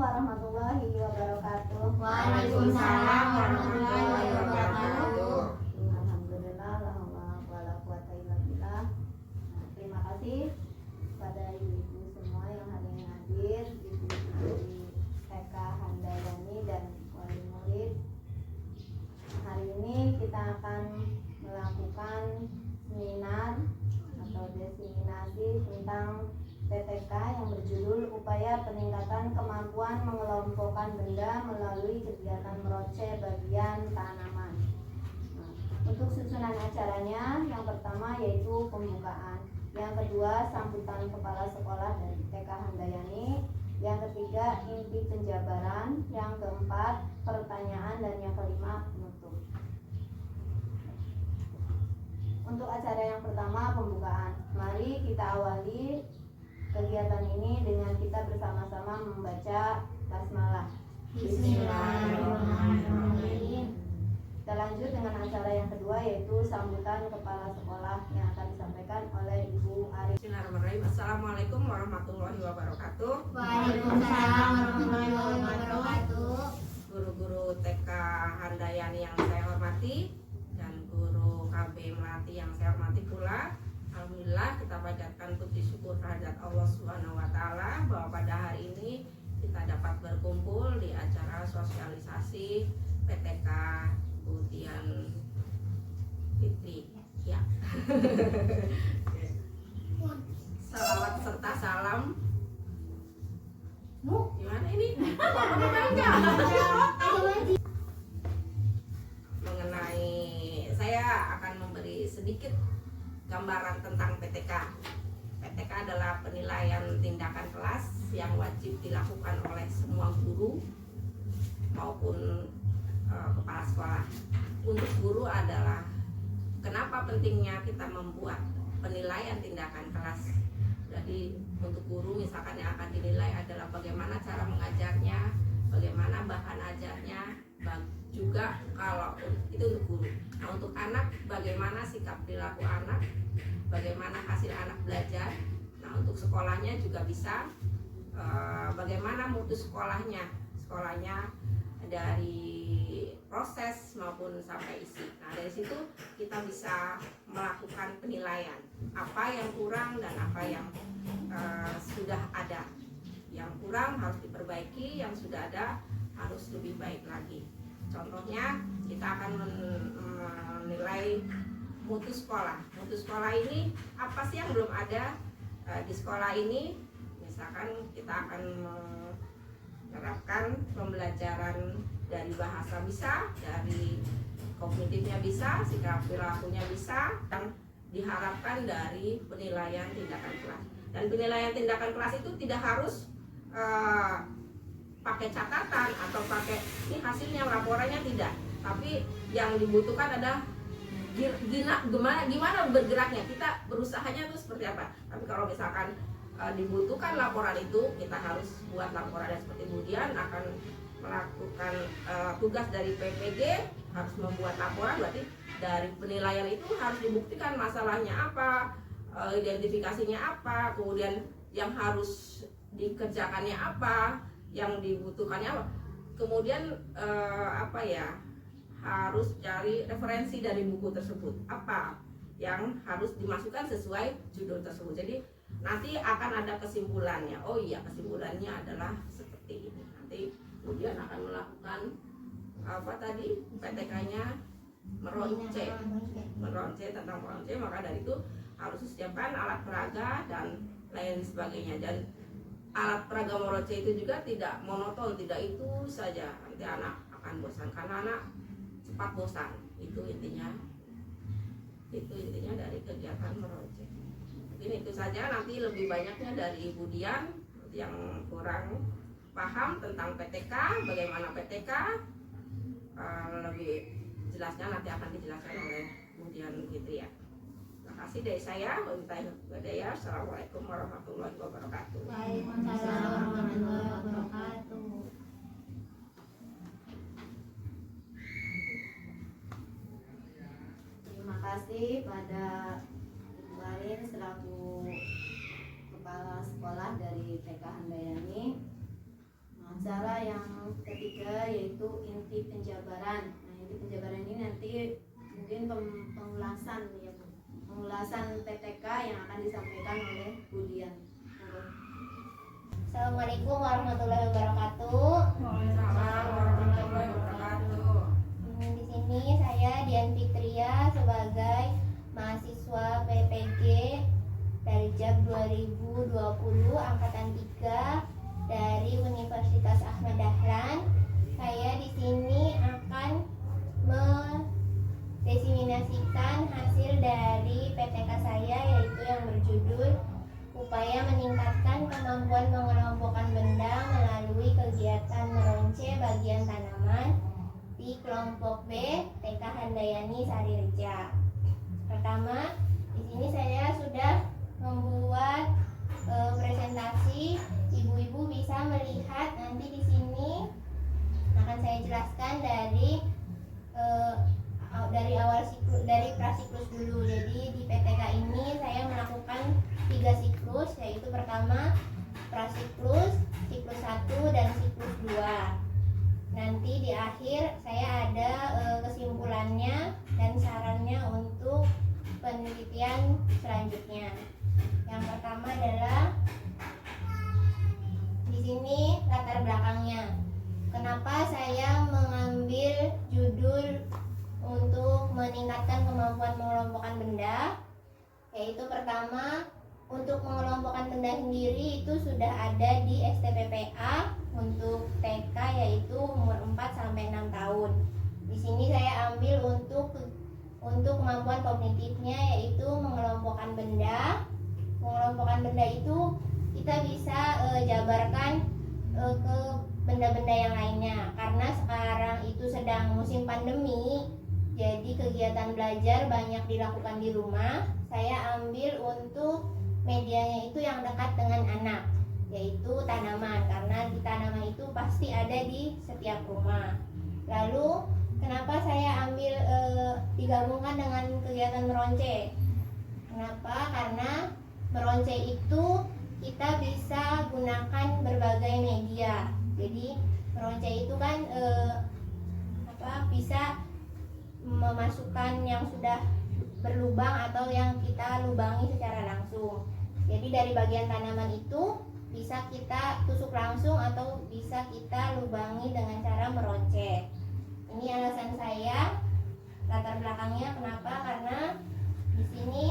warahmatullahi wabarakatuh. Waalaikumsalam warahmatullahi wabarakatuh. Alhamdulillah, la haula wala quwata illa billah. Terima kasih pada ibu-ibu semua yang hari ini hadir, ibu-ibu di TK Handayani dan wali murid. Hari ini kita akan melakukan seminar atau diseminasi tentang PTK yang berjudul Upaya Peningkatan Kemampuan Mengelompokkan Benda Melalui Kegiatan Merocek Bagian Tanaman. Untuk susunan acaranya, yang pertama yaitu pembukaan, yang kedua sambutan kepala sekolah dari TK Handayani, yang ketiga inti penjabaran, yang keempat pertanyaan, dan yang kelima penutup. Untuk acara yang pertama, pembukaan, mari kita awali kegiatan ini dengan kita bersama-sama membaca basmalah. Bismillahirrahmanirrahim. Kita lanjut dengan acara yang kedua, yaitu sambutan kepala sekolah yang akan disampaikan oleh Ibu Ari. Bismillahirrahmanirrahim. Assalamualaikum warahmatullahi wabarakatuh. Waalaikumsalam warahmatullahi wabarakatuh. Guru-guru TK Handayani yang saya hormati dan guru KB Melati yang saya hormati pula. Alhamdulillah kita panjatkan puji syukur kehadirat Allah Subhanahu wa taala bahwa pada hari ini kita dapat berkumpul di acara sosialisasi PTK Ujian Fitri. Ya. Salawat serta salam. Gimana ini? Mengenai saya akan memberi sedikit gambaran tentang PTK. PTK adalah penilaian tindakan kelas yang wajib dilakukan oleh semua guru maupun kepala sekolah. Untuk guru adalah kenapa pentingnya kita membuat penilaian tindakan kelas. Jadi untuk guru misalkan yang akan dinilai adalah bagaimana cara mengajarnya, bagaimana bahan ajarnya, juga kalau itu untuk guru. Nah untuk anak bagaimana sikap perilaku anak, bagaimana hasil anak belajar. Nah untuk sekolahnya juga bisa bagaimana mutu sekolahnya dari proses maupun sampai isi. Nah dari situ kita bisa melakukan penilaian apa yang kurang dan apa yang sudah ada. Yang kurang harus diperbaiki, yang sudah ada harus lebih baik lagi. Contohnya kita akan menilai mutu sekolah. Mutu sekolah ini apa sih yang belum ada di sekolah ini? Misalkan kita akan menerapkan pembelajaran dari bahasa bisa, dari kognitifnya bisa, sikap perilakunya bisa, dan diharapkan dari penilaian tindakan kelas. Dan penilaian tindakan kelas itu tidak harus pakai catatan atau pakai ini hasilnya laporannya, tidak. Tapi yang dibutuhkan adalah gimana bergeraknya, kita berusahanya itu seperti apa. Tapi kalau misalkan dibutuhkan laporan itu, kita harus buat laporannya seperti kemudian akan melakukan tugas dari PPG, harus membuat laporan. Berarti dari penilaian itu harus dibuktikan masalahnya apa, identifikasinya apa, kemudian yang harus dikerjakannya apa, yang dibutuhkannya apa. Kemudian harus cari referensi dari buku tersebut, apa yang harus dimasukkan sesuai judul tersebut. Jadi nanti akan ada kesimpulannya. Oh iya, kesimpulannya adalah seperti ini. Nanti kemudian akan melakukan PTK-nya meronce tentang meronce. Maka dari itu harus disiapkan alat peraga dan lain sebagainya. Dan alat peraga meronce itu juga tidak monoton, tidak itu saja. Nanti anak akan bosan, karena anak cepat bosan. Itu intinya dari kegiatan meronce. Mungkin itu saja. Nanti lebih banyaknya dari Ibu Dian yang kurang paham tentang PTK, bagaimana PTK, lebih jelasnya nanti akan dijelaskan oleh Bu Dian Fitri ya. Terima kasih dari saya. Assalamualaikum warahmatullahi wabarakatuh. Waalaikumsalam warahmatullahi wabarakatuh. Terima kasih pada Ibu Arin selaku kepala sekolah dari TK Handayani. Cara ketiga yaitu inti penjabaran. Nah, inti penjabaran ini nanti mungkin pengulasan ya Bu. Pengulasan PTK yang akan disampaikan oleh Bu Dian. Assalamualaikum warahmatullahi wabarakatuh. Waalaikumsalam warahmatullahi wabarakatuh. Di sini saya Dian Fitria sebagai mahasiswa PPG dari JAB 2020 angkatan 3 dari Universitas Ahmad Dahlan. Saya di sini akan mendesiminasikan hasil dari PTK saya, yaitu yang berjudul upaya meningkatkan kemampuan mengelompokkan benda melalui kegiatan meronce bagian tanaman di kelompok B TK Handayani Sarireja. Pertama, di sini saya sudah membuat presentasi. Ibu-ibu bisa melihat nanti di sini akan saya jelaskan dari awal siklus, dari prasiklus dulu. Jadi di PTK ini saya melakukan 3 siklus, yaitu pertama prasiklus, siklus 1 dan siklus 2. Nanti di akhir saya ada kesimpulannya dan sarannya untuk penelitian selanjutnya. Yang pertama adalah di sini latar belakangnya. Kenapa saya mengambil judul untuk meningkatkan kemampuan mengelompokkan benda? Yaitu pertama, untuk mengelompokkan benda sendiri itu sudah ada di STPPA untuk TK, yaitu umur 4 sampai 6 tahun. Di sini saya ambil untuk kemampuan kognitifnya, yaitu mengelompokkan benda. Mengelompokkan benda itu kita bisa jabarkan ke benda-benda yang lainnya. Karena sekarang itu sedang musim pandemi, jadi kegiatan belajar banyak dilakukan di rumah. Saya ambil untuk medianya itu yang dekat dengan anak, yaitu tanaman, karena di tanaman itu pasti ada di setiap rumah. Lalu kenapa saya ambil digabungkan dengan kegiatan meronce? Kenapa? Karena meronce itu kita bisa gunakan berbagai media. Jadi meronce itu kan bisa memasukkan yang sudah berlubang atau yang kita lubangi secara langsung. Jadi dari bagian tanaman itu bisa kita tusuk langsung atau bisa kita lubangi dengan cara meronce. Ini alasan saya, latar belakangnya kenapa? Karena di sini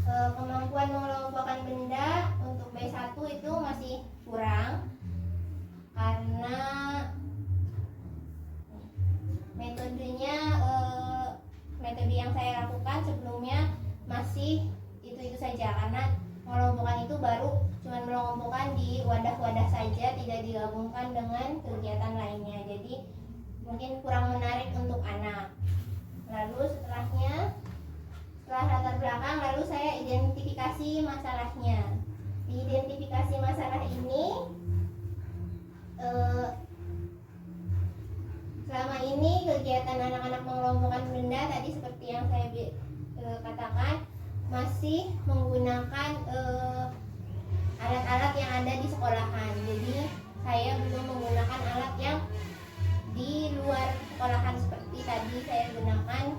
kemampuan mengelompokkan benda untuk B1 itu masih kurang, karena metodenya metode yang saya lakukan sebelumnya masih itu saja, karena mengelompokkan itu baru cuma mengelompokkan di wadah-wadah saja, tidak digabungkan dengan kegiatan lainnya. Jadi mungkin kurang menarik untuk anak. Lalu setelah latar belakang, lalu saya identifikasi masalahnya. Di identifikasi masalah ini, selama ini kegiatan anak-anak mengelompokkan benda tadi seperti yang saya katakan masih menggunakan alat-alat yang ada di sekolahan. Jadi saya belum menggunakan alat yang di luar sekolahan, seperti tadi saya gunakan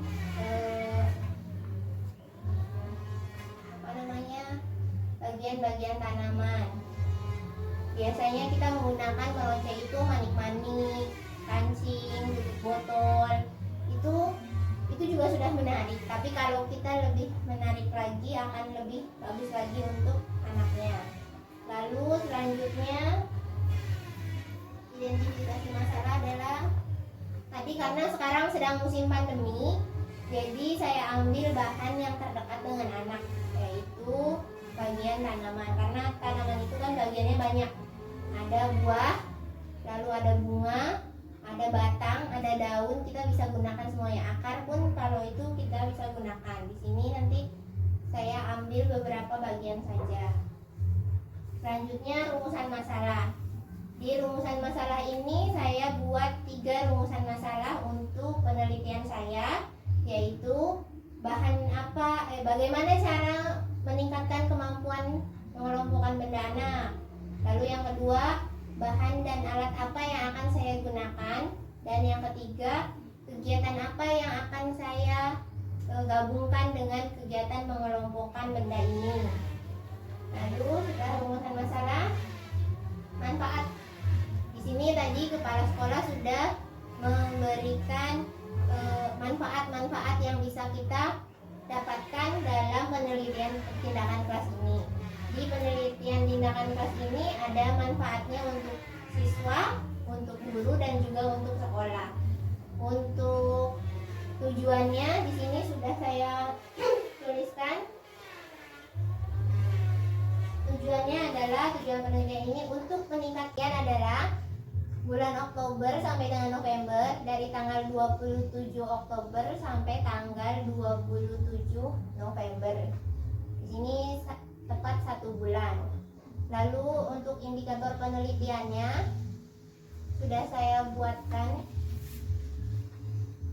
bagian-bagian tanaman. Biasanya kita menggunakan meronce itu manik-manik, kancing, tutup botol. Itu juga sudah menarik. Tapi kalau kita lebih menarik lagi, akan lebih bagus lagi untuk anaknya. Lalu selanjutnya identifikasi masalah adalah tadi, karena sekarang sedang musim pandemi, jadi saya ambil bahan yang terdekat dengan anak, yaitu bagian tanaman. Karena tanaman itu kan bagiannya banyak, ada buah, lalu ada bunga, ada batang, ada daun. Kita bisa gunakan semuanya. Akar pun kalau itu kita bisa gunakan. Di sini nanti saya ambil beberapa bagian saja. Selanjutnya rumusan masalah. Di rumusan masalah ini saya buat 3 rumusan masalah untuk penelitian saya, yaitu bagaimana cara meningkatkan kemampuan mengelompokkan benda anak. Lalu yang kedua, bahan dan alat apa yang akan saya gunakan. Dan yang ketiga, kegiatan apa yang akan saya gabungkan dengan kegiatan mengelompokkan benda ini. Lalu setelah rumusan masalah, manfaat. Di sini tadi kepala sekolah sudah memberikan manfaat-manfaat yang bisa kita dapatkan dalam penelitian tindakan kelas ini. Di penelitian tindakan kelas ini ada manfaatnya untuk siswa, untuk guru, dan juga untuk sekolah. Untuk tujuannya di sini sudah saya tuliskan. Tujuan penelitian ini untuk meningkatkan adalah bulan Oktober sampai dengan November, dari tanggal 27 Oktober sampai tanggal 27 November. Di sini tepat 1 bulan. Lalu untuk indikator penelitiannya sudah saya buatkan,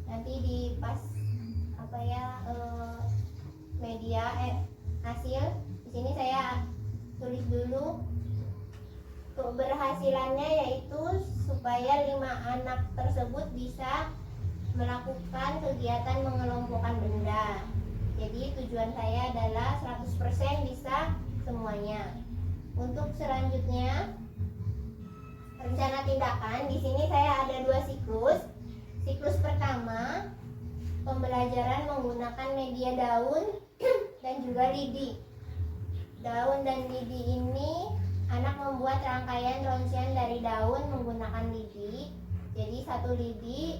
nanti di pas media hasil. Di sini saya tulis dulu keberhasilannya, yaitu supaya 5 anak tersebut bisa melakukan kegiatan mengelompokkan benda. Jadi tujuan saya adalah 100% bisa semuanya. Untuk selanjutnya rencana tindakan, di sini saya ada 2 siklus. Siklus pertama, pembelajaran menggunakan media daun dan juga lidi. Daun dan lidi ini anak membuat rangkaian ronsen dari daun menggunakan lidi. Jadi 1 lidi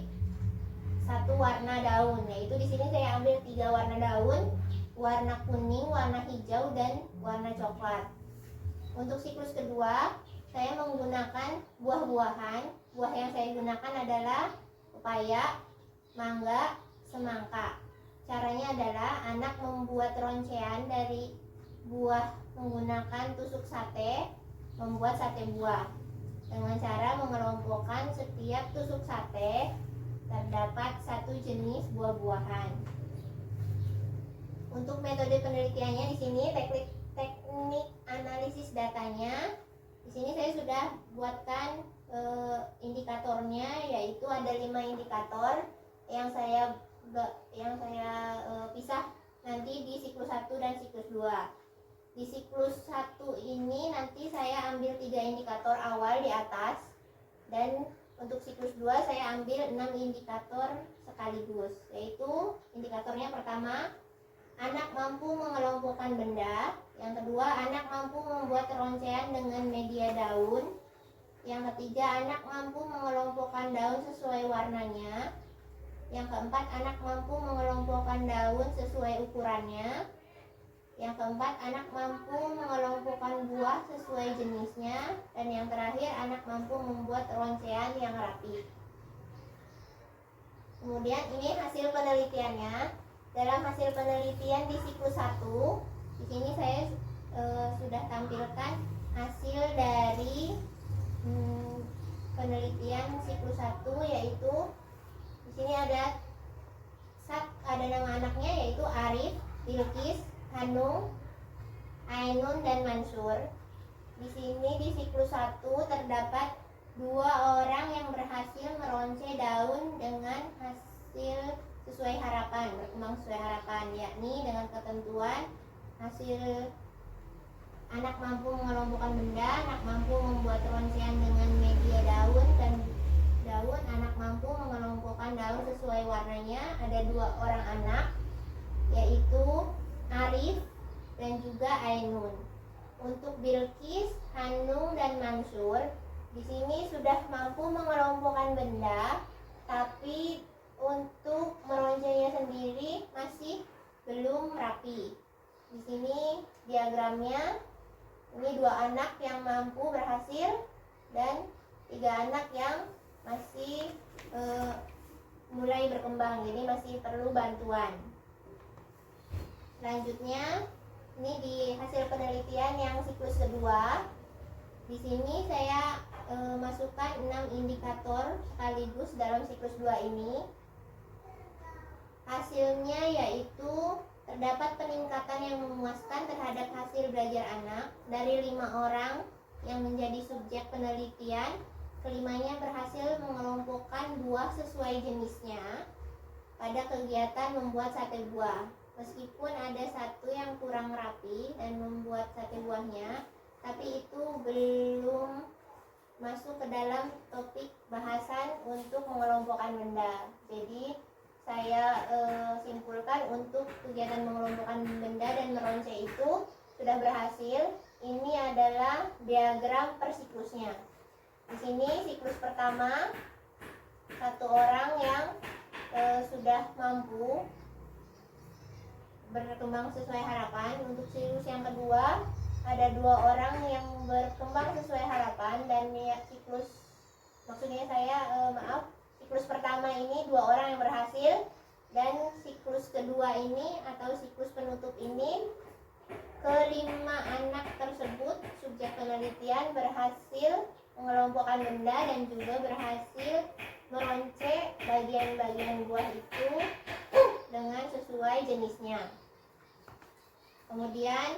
1 warna daun. Yaitu di sini saya ambil 3 warna daun, warna kuning, warna hijau, dan warna coklat. Untuk siklus kedua, saya menggunakan buah-buahan. Buah yang saya gunakan adalah pepaya, mangga, semangka. Caranya adalah anak membuat roncean dari buah menggunakan tusuk sate, membuat sate buah. Dengan cara mengelompokkan setiap tusuk sate terdapat 1 jenis buah-buahan. Untuk metode penelitiannya di sini teknik analisis datanya. Di sini saya sudah buatkan indikatornya, yaitu ada 5 indikator yang saya pisah nanti di siklus 1 dan siklus 2. Di siklus 1 ini nanti saya ambil 3 indikator awal di atas, dan untuk siklus 2 saya ambil 6 indikator sekaligus. Yaitu indikatornya pertama, anak mampu mengelompokkan benda. Yang kedua, anak mampu membuat roncean dengan media daun. Yang ketiga, anak mampu mengelompokkan daun sesuai warnanya. Yang keempat, anak mampu mengelompokkan daun sesuai ukurannya. Yang keempat, anak mampu mengelompokkan buah sesuai jenisnya. Dan yang terakhir, anak mampu membuat roncean yang rapi. Kemudian ini hasil penelitiannya. Dalam hasil penelitian di siklus 1, di sini saya sudah tampilkan hasil dari penelitian siklus 1, yaitu di sini ada nama anaknya, yaitu Arif, Bilqis, Hanung, Ainun, dan Mansur. Di sini di siklus 1 terdapat 2 orang yang berhasil meronce daun dengan hasil sesuai harapan, berkembang sesuai harapan, yakni dengan ketentuan hasil anak mampu mengelompokkan benda, anak mampu membuat roncean dengan media daun, dan anak mampu mengelompokkan daun sesuai warnanya. Ada 2 orang anak, yaitu Arif dan juga Ainun. Untuk Bilqis, Hanung, dan Mansur, di sini sudah mampu mengelompokkan benda, tapi untuk meroncenya sendiri masih belum rapi. Di sini diagramnya, ini 2 anak yang mampu berhasil dan 3 anak yang masih mulai berkembang, jadi masih perlu bantuan. Selanjutnya, ini di hasil penelitian yang siklus kedua. Di sini saya masukkan 6 indikator sekaligus dalam siklus 2 ini. Hasilnya yaitu terdapat peningkatan yang memuaskan terhadap hasil belajar anak dari 5 orang yang menjadi subjek penelitian. Kelimanya berhasil mengelompokkan buah sesuai jenisnya pada kegiatan membuat sate buah. Meskipun ada satu yang kurang rapi dan membuat sate buahnya, tapi itu belum masuk ke dalam topik bahasan untuk mengelompokkan benda. Jadi saya simpulkan untuk kegiatan mengelompokkan benda dan meronce itu sudah berhasil. Ini adalah diagram per siklusnya. Di sini siklus pertama, satu orang yang sudah mampu berkembang sesuai harapan. Untuk siklus yang kedua, ada 2 orang yang berkembang sesuai harapan. Dan siklus, maksudnya siklus pertama ini 2 orang yang berhasil, dan siklus kedua ini atau siklus penutup ini, ke-5 anak tersebut subjek penelitian berhasil mengelompokkan benda dan juga berhasil meronce bagian-bagian buah itu dengan sesuai jenisnya. Kemudian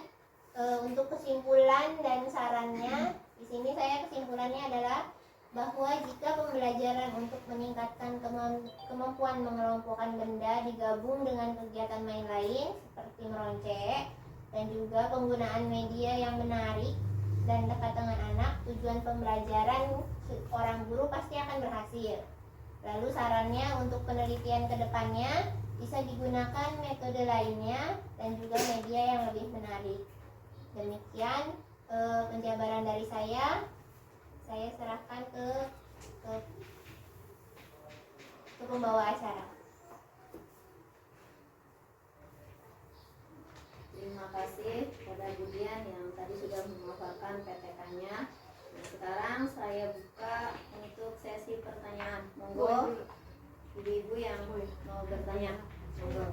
untuk kesimpulan dan sarannya, di sini saya kesimpulannya adalah bahwa jika pembelajaran untuk meningkatkan kemampuan mengelompokkan benda digabung dengan kegiatan main lain seperti meronce dan juga penggunaan media yang menarik dan dekat dengan anak, tujuan pembelajaran orang guru pasti akan berhasil. Lalu sarannya untuk penelitian kedepannya bisa digunakan metode lainnya dan juga media yang lebih menarik. Demikian penjabaran dari saya. Saya serahkan ke pembawa acara. Terima kasih kepada Budian yang tadi sudah memaparkan PTK-nya. Nah, sekarang saya buka untuk sesi pertanyaan. Monggo ibu-ibu yang mau bertanya. Monggo.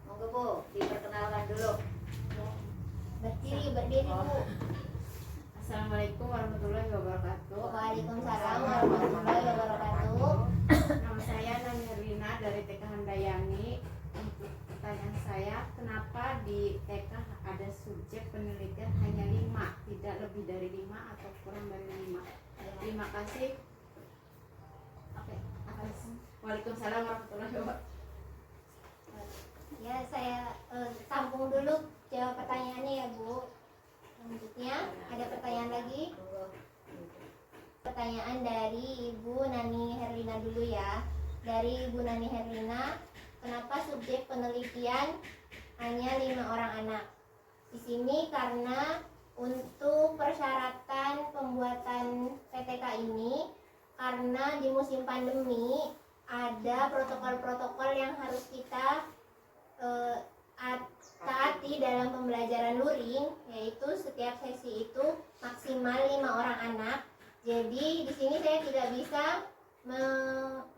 Monggo Bu, diperkenalkan dulu. Berdiri Bu. Assalamualaikum warahmatullahi wabarakatuh. Waalaikumsalam warahmatullahi wabarakatuh. Nama saya Nani Herlina dari TK Handayani. Untuk pertanyaan saya, kenapa di TK ada subjek penelitian hanya 5, tidak lebih dari 5 atau kurang dari 5? Terima kasih. Oke, Waalaikumsalam warahmatullahi wabarakatuh. Ya, saya tampung dulu jawab pertanyaannya ya Bu. Selanjutnya ada pertanyaan lagi. Pertanyaan dari Ibu Nani Herlina dulu ya. Dari Ibu Nani Herlina, kenapa subjek penelitian hanya 5 orang anak? Di sini karena untuk persyaratan pembuatan PTK ini, karena di musim pandemi ada protokol-protokol yang harus kita taati dalam pembelajaran luring, yaitu setiap sesi itu maksimal 5 orang anak. Jadi di sini saya tidak bisa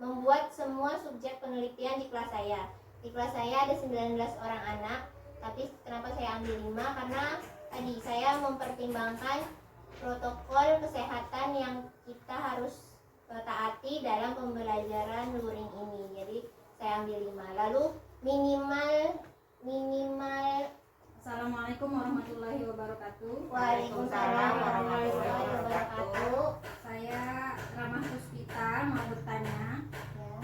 membuat semua subjek penelitian di kelas saya. Di kelas saya ada 19 orang anak, tapi kenapa saya ambil 5? Karena tadi saya mempertimbangkan protokol kesehatan yang kita harus taati dalam pembelajaran luring ini. Jadi saya ambil 5. Lalu minimal Assalamualaikum warahmatullahi wabarakatuh. Waalaikumsalam warahmatullahi wabarakatuh. Saya Ramah Puspita mau bertanya,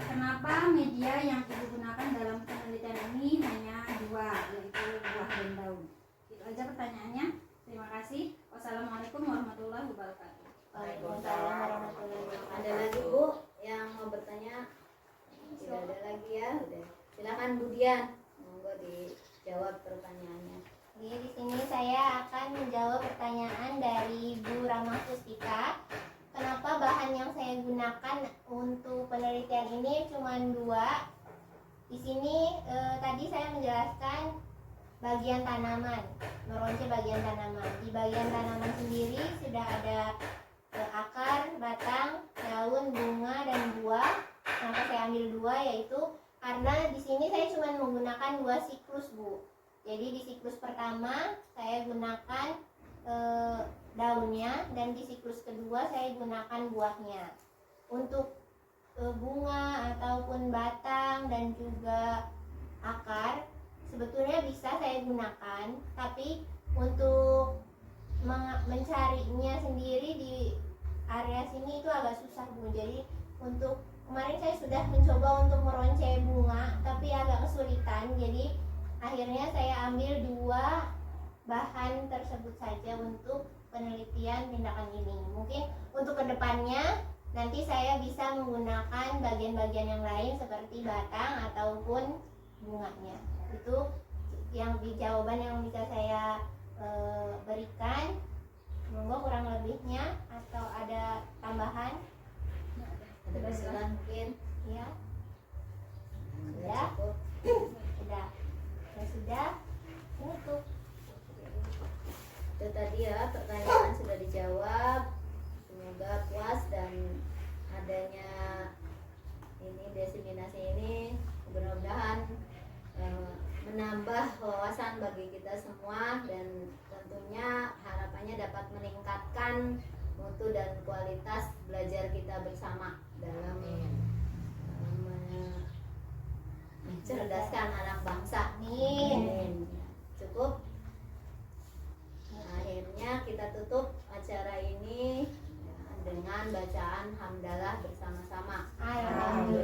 Ya. kenapa media yang ibu gunakan dalam penelitian ini hanya 2, yaitu buah dan daun? Itu aja pertanyaannya. Terima kasih. Wassalamualaikum warahmatullahi wabarakatuh. Waalaikumsalam warahmatullahi wabarakatuh. Ada lagi Bu yang mau bertanya? Tidak ada lagi ya. Udah. Silakan Budian. Monggo dijawab pertanyaannya. Jadi di sini saya akan menjawab pertanyaan dari Bu Ramah Puspita. Kenapa bahan yang saya gunakan untuk penelitian ini cuma 2? Di sini tadi saya menjelaskan bagian tanaman, meronce bagian tanaman. Di bagian tanaman sendiri sudah ada akar, batang, daun, bunga, dan buah. Kenapa saya ambil 2? Yaitu karena di sini saya cuma menggunakan 2 siklus Bu. Jadi di siklus pertama saya gunakan daunnya, dan di siklus kedua saya gunakan buahnya. Untuk bunga ataupun batang dan juga akar sebetulnya bisa saya gunakan, tapi untuk mencarinya sendiri di area sini itu agak susah Bu. Jadi untuk kemarin saya sudah mencoba untuk meronce bunga tapi agak kesulitan. Jadi akhirnya saya ambil 2 bahan tersebut saja untuk penelitian tindakan ini. Mungkin untuk kedepannya nanti saya bisa menggunakan bagian-bagian yang lain seperti batang ataupun bunganya. Itu yang jawaban yang bisa saya berikan. Monggo kurang lebihnya atau ada tambahan? Ada persilahan mungkin. Ya, Sudah cukup. sudah. Ya sudah. Cukup. Itu tadi ya, pertanyaan sudah dijawab. Semoga puas dan adanya ini diseminasi ini mudah-mudahan menambah wawasan bagi kita semua dan tentunya harapannya dapat meningkatkan mutu dan kualitas belajar kita bersama dalam mencerdaskan anak bangsa. Amin. Cukup. Akhirnya kita tutup acara ini dengan bacaan hamdalah bersama-sama. Alhamdulillah.